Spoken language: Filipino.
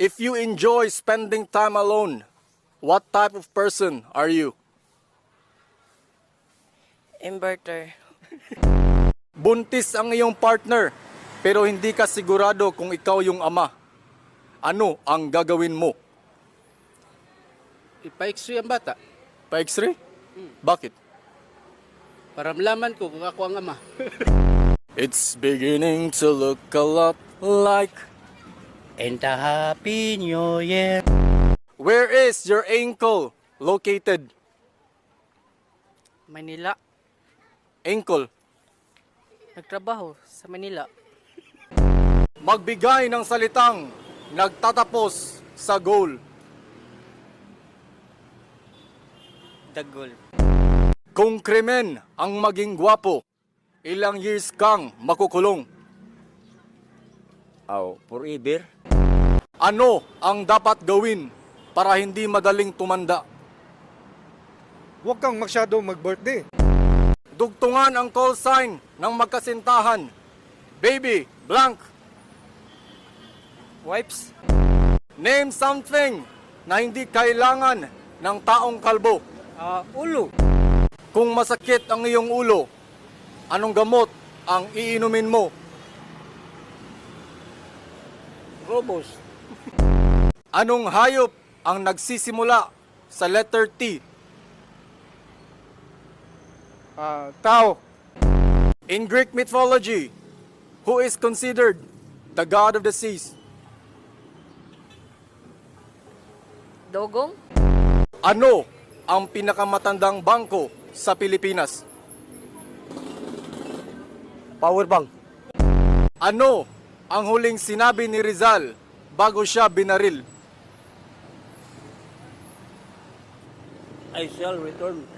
If you enjoy spending time alone, what type of person are you? Inverter. Buntis ang iyong partner, pero hindi ka sigurado kung ikaw yung ama. Ano ang gagawin mo? Ipa-x-ray ang bata Pa-X-ray? Bakit? para malaman ko kung ako ang ama. It's beginning to look a lot like... And a happy new year. Where is your ankle located? Manila. Ankle. Nagtrabaho sa Manila. Magbigay ng salitang nagtatapos sa goal. Dagol. Kung krimen ang maging gwapo, ilang years kang makukulong? Forever. Ano ang dapat gawin para hindi madaling tumanda? Huwag kang masyado mag-birthday. Dugtungan ang call sign ng magkasintahan. Baby, blank. Wipes. Name something na hindi kailangan ng taong kalbo. Ulo. Kung masakit ang iyong ulo, anong gamot ang iinumin mo? Robos. Anong hayop ang nagsisimula sa letter T? Tao. In Greek mythology, who is considered the god of the seas? Dogong. Ano ang pinakamatandang bangko sa Pilipinas? Powerbank. Ano ang huling sinabi ni Rizal bago siya binaril? I shall return.